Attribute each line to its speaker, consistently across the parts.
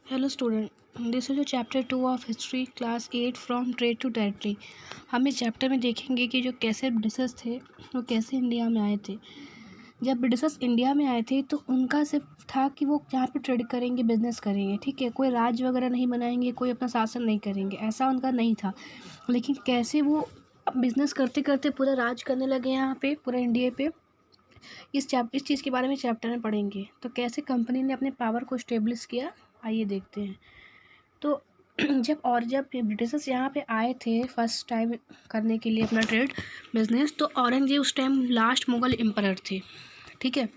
Speaker 1: Hello student, this is chapter 2 of history class 8 from trade to territory. हम इस chapter में देखेंगे कि जो कैसे ब्रिटिशर्स थे वो कैसे इंडिया में आए थे। जब ब्रिटिशर्स इंडिया में आए थे तो उनका सिर्फ था कि वो यहाँ पे ट्रेड करेंगे, बिजनेस करेंगे, ठीक है। कोई राज वगैरह नहीं बनाएंगे, कोई अपना शासन नहीं करेंगे, ऐसा उनका नहीं था। लेकिन कैसे वो बिजनेस करते करते पूरा राज करने लगे यहाँ पे पूरा इंडिया पे, इस चीज़ के बारे में चैप्टर में पढ़ेंगे। तो कैसे कंपनी ने अपने पावर को इस्टेब्लिश किया, आइए देखते हैं। तो जब ब्रिटिशर्स यहाँ पे आए थे फर्स्ट टाइम करने के लिए अपना ट्रेड बिजनेस, तो औरंगजेब उस टाइम लास्ट मुग़ल एम्परर थे, ठीक है।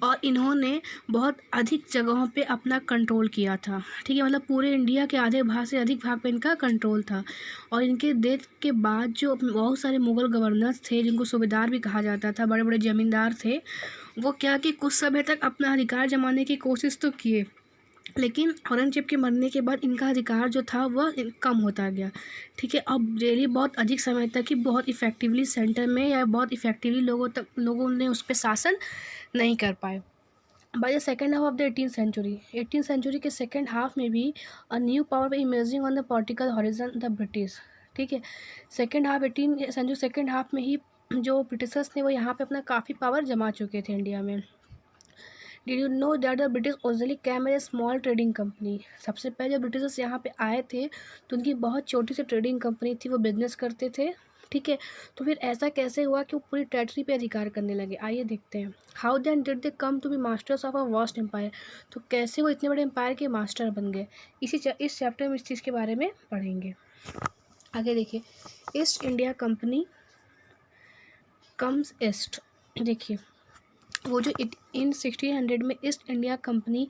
Speaker 1: और इन्होंने बहुत अधिक जगहों पे अपना कंट्रोल किया था, ठीक है। मतलब पूरे इंडिया के आधे भाग से अधिक भाग पे इनका कंट्रोल था। और इनके डेथ के बाद जो बहुत सारे मुग़ल गवर्नर्स थे, जिनको सूबेदार भी कहा जाता था, बड़े बड़े ज़मींदार थे, वो क्या कि कुछ समय तक अपना अधिकार जमाने की कोशिश तो किए, लेकिन औरंगजेब के मरने के बाद इनका अधिकार जो था वह कम होता गया, ठीक है। अब डेली बहुत अधिक समय तक ही बहुत इफ़ेक्टिवली सेंटर में या बहुत इफ़ेक्टिवली लोगों ने उस पर शासन नहीं कर पाए। By the second half of the 18th century के सेकेंड हाफ में भी a new power emerging on the political horizon, the British, ठीक है। Second half 18th century second half में ही जो ब्रिटिशर्स थे वो यहाँ पे अपना काफ़ी पावर जमा चुके थे इंडिया में। Did you know that the British originally came as a small trading company. सबसे पहले जब ब्रिटिशर्स यहाँ पे आए थे तो उनकी बहुत छोटी सी ट्रेडिंग कंपनी थी, वो बिजनेस करते थे, ठीक है। तो फिर ऐसा कैसे हुआ कि वो पूरी टेरिटरी पे अधिकार करने लगे, आइए देखते हैं। How then did they come to be masters of a vast empire. तो कैसे वो इतने बड़े एम्पायर के मास्टर बन गए, इस चैप्टर में इस चीज़ के बारे में पढ़ेंगे। आगे देखिए, east India company comes east. देखिए, वो जो इन 1600 में ईस्ट इंडिया कंपनी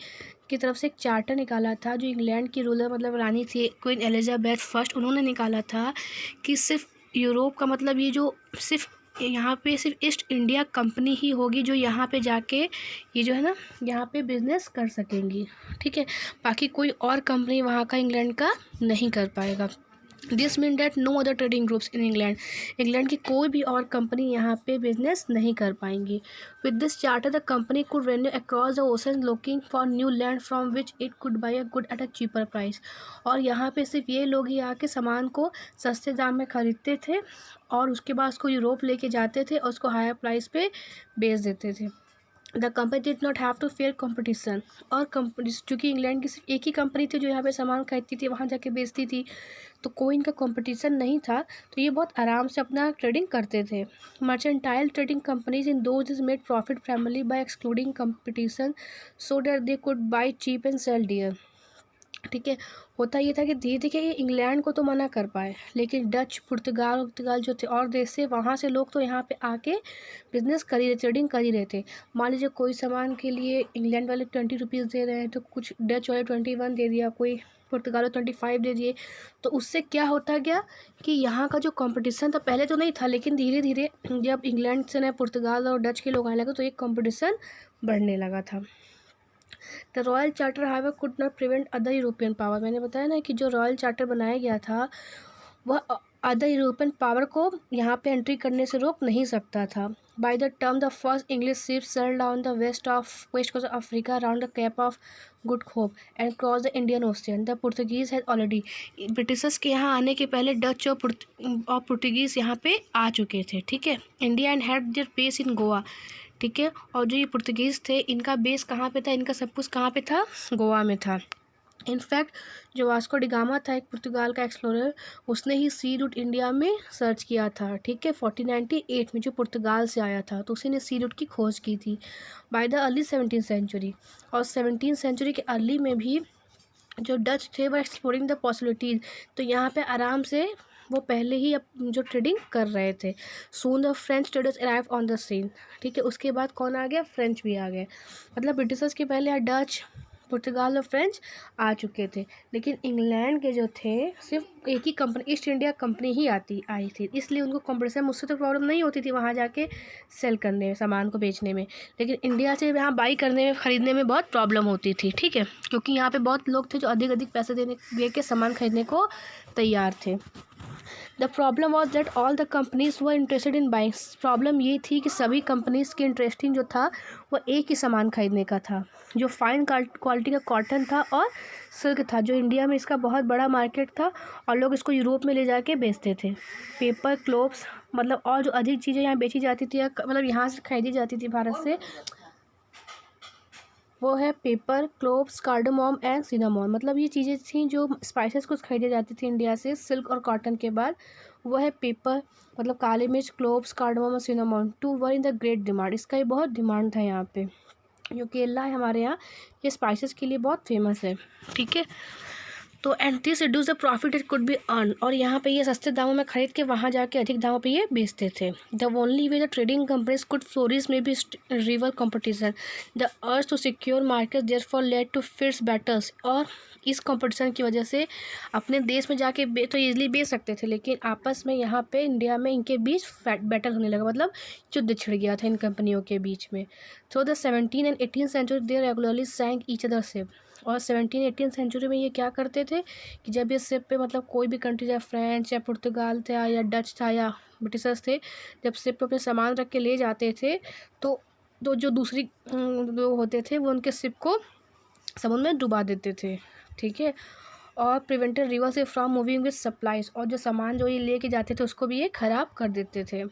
Speaker 1: की तरफ से एक चार्टर निकाला था, जो इंग्लैंड की रूलर मतलब रानी थी क्वीन एलिजाबेथ फर्स्ट, उन्होंने निकाला था कि सिर्फ यूरोप का मतलब ये जो सिर्फ यहाँ पे सिर्फ ईस्ट इंडिया कंपनी ही होगी जो यहाँ पे जाके ये जो है ना यहाँ पे बिजनेस कर सकेंगी, ठीक है। बाकी कोई और कंपनी वहाँ का इंग्लैंड का नहीं कर पाएगा। This mean that no other trading groups in England की कोई भी और कंपनी यहाँ पे बिजनेस नहीं कर पाएंगी। With this charter the company could renew across the ocean looking for new land from which it could by a good at a cheaper price. और यहाँ पे सिर्फ ये लोग ही आके सामान को सस्ते दाम में ख़रीदते थे और उसके बाद उसको यूरोप लेके जाते थे और उसको हायर प्राइस पे बेच देते थे। The company did not have to fair competition. और कंपनी चूँकि इंग्लैंड की सिर्फ एक ही कंपनी थी जो यहाँ पे सामान खरीदती थी, वहाँ जाके बेचती थी, तो कोई इनका कंपटीशन नहीं था, तो ये बहुत आराम से अपना ट्रेडिंग करते थे। Mercantile trading companies in those is made profit primarily by excluding competition so that they could buy cheap and sell dear, ठीक है। होता ये था कि धीरे धीरे ये इंग्लैंड को तो मना कर पाए, लेकिन डच पुर्तगाल जो थे और देश से, वहाँ से लोग तो यहाँ पे आके बिजनेस कर ही रहे, ट्रेडिंग कर ही रहे थे। मान लीजिए कोई सामान के लिए इंग्लैंड वाले 20 रुपीज़ दे रहे हैं, तो कुछ डच वाले 21 दे दिया, कोई पुर्तगाल वाले 25 दे दिए। तो उससे क्या होता गया कि यहाँ का जो कंपटीशन था पहले तो नहीं था, लेकिन धीरे धीरे जब इंग्लैंड से ना पुर्तगाल और डच के लोग आने लगे तो एक कंपटीशन बढ़ने लगा था। The royal charter highway could not prevent other European power. मैंने बताया ना कि जो रॉयल चार्टर बनाया गया था वह अदर यूरोपियन पावर को यहाँ पे एंट्री करने से रोक नहीं सकता था। By the term the first English ship sailed down the west coast of Africa around the Cape of Good Hope and cross the Indian ocean. The Portuguese has already, Britishers के यहाँ आने के पहले डच और Portuguese यहाँ पे आ चुके थे, ठीक है। India and had there base in Goa, ठीक है। और जो ये पुर्तगीज़ थे इनका बेस कहाँ पे था, इनका सब कुछ कहाँ पे था, गोवा में था। इनफैक्ट जो वास्को डिगामा था एक पुर्तगाल का एक्सप्लोरर, उसने ही सी रूट इंडिया में सर्च किया था, ठीक है, 1498 में, जो पुर्तगाल से आया था, तो उसी ने सी रूट की खोज की थी। By the early 17th century, और 17th सेंचुरी के अर्ली में भी जो डच थे वो एक्सप्लोरिंग द पॉसिबिलिटीज़, तो यहाँ पे आराम से वो पहले ही जो ट्रेडिंग कर रहे थे। Soon the French traders arrive on the scene, ठीक है। उसके बाद कौन आ गया, फ्रेंच भी आ गए। मतलब ब्रिटिशर्स के पहले यहाँ डच, पुर्तगाल और फ्रेंच आ चुके थे, लेकिन इंग्लैंड के जो थे सिर्फ एक ही कंपनी, ईस्ट इंडिया कंपनी ही आई थी, इसलिए उनको कंपटीशन, मुझसे तो प्रॉब्लम नहीं होती थी वहाँ जाके सेल करने में, सामान को बेचने में, लेकिन इंडिया से यहाँ बाई करने में, ख़रीदने में बहुत प्रॉब्लम होती थी, ठीक है, क्योंकि यहाँ पे बहुत लोग थे जो अधिक अधिक पैसे दे के सामान खरीदने को तैयार थे। The problem was that all the companies were interested in buying. Problem ये थी कि सभी कंपनीज की इंटरेस्टिंग जो था वो एक ही सामान खरीदने का था, जो फाइन क्वालिटी का कॉटन था और सिल्क था, जो इंडिया में इसका बहुत बड़ा मार्केट था और लोग इसको यूरोप में ले जाके बेचते थे। पेपर, क्लोथ्स, मतलब और जो अधिक चीज़ें यहाँ बेची जाती थी या मतलब यहाँ से खरीदी जाती थी भारत से, वो है पेपर, क्लोव्स, कार्डामोम एंड सिनामोन। मतलब ये चीज़ें थी जो स्पाइसेस कुछ खरीदी जाती थी इंडिया से सिल्क और कॉटन के बाद। वो है पेपर, मतलब काली मिर्च, क्लोव्स, कार्डामोम और cinnamon too were in the great demand. इसका ये बहुत डिमांड था यहाँ पे। जो केरला है हमारे यहाँ, ये स्पाइसेस के लिए बहुत फेमस है, ठीक है। तो and this reduce the profit it could be earn. और यहाँ पे ये सस्ते दामों में खरीद के वहाँ जाके अधिक दामों पे ये बेचते थे। The only way the trading companies could flourish में be rival competition. The urge to secure market therefore led to fierce battles. और इस कंपटीशन की वजह से अपने देश में जाके तो ईजिली बेच सकते थे, लेकिन आपस में यहाँ पे इंडिया में इनके बीच बैटल होने लगा, मतलब युद्ध छिड़ गया था इन कंपनियों के बीच में। Through the 17 and 18 century they regularly sank each other ship. और 17-18 सेंचुरी में ये क्या करते थे कि जब ये शिप पे, मतलब कोई भी कंट्री, चाहे फ्रेंच या पुर्तगाल था या डच था या ब्रिटिशर्स थे, जब शिप पे अपने सामान रख के ले जाते थे तो जो दूसरी लोग होते थे वो उनके शिप को समुद्र में डुबा देते थे, ठीक है। और प्रिवेंटेड रिवर से फ्रॉम मूविंग विद सप्लाईज। और जो सामान जो ये लेके जाते थे उसको भी ये ख़राब कर देते थे।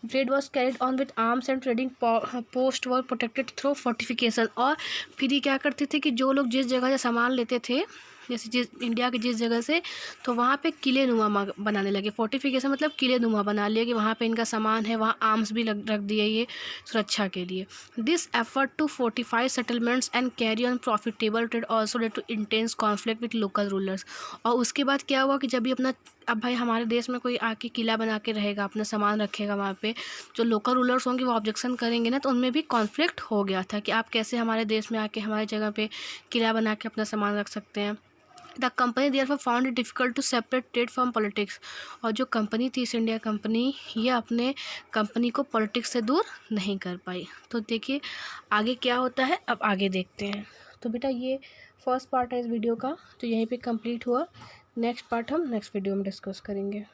Speaker 1: Trade was carried on with arms and trading post were protected through fortification. और फिर ये क्या करते थे कि जो लोग जिस जगह से सामान लेते थे, जैसे जिस इंडिया के जिस जगह से, तो वहाँ पे किले नुमा बनाने लगे। फोर्टिफिकेशन मतलब किले नुमा बना लिया कि वहाँ पे इनका सामान है, वहाँ आर्म्स भी रख दिए ये सुरक्षा के लिए। This effort to fortify settlements and carry on profitable trade also led to intense conflict with local rulers. और उसके बाद क्या हुआ कि जब भी अपना, अब भाई हमारे देश में कोई आके किला बना के रहेगा, अपना सामान रखेगा वहाँ पे, जो लोकल रूलर्स होंगे वो ऑब्जेक्शन करेंगे ना, तो उनमें भी कॉन्फ्लिक्ट हो गया था कि आप कैसे हमारे देश में आके हमारी जगह पे किला बना के अपना सामान रख सकते हैं। The company therefore found it difficult to separate trade from politics. और जो कंपनी थी ईस्ट इंडिया कंपनी, ये अपने कंपनी को पॉलिटिक्स से दूर नहीं कर पाई। तो देखिए आगे क्या होता है, अब आगे देखते हैं। तो बेटा ये फर्स्ट पार्ट है इस वीडियो का, तो यहीं पे कंप्लीट हुआ। नेक्स्ट पार्ट हम नेक्स्ट वीडियो में डिस्कस करेंगे।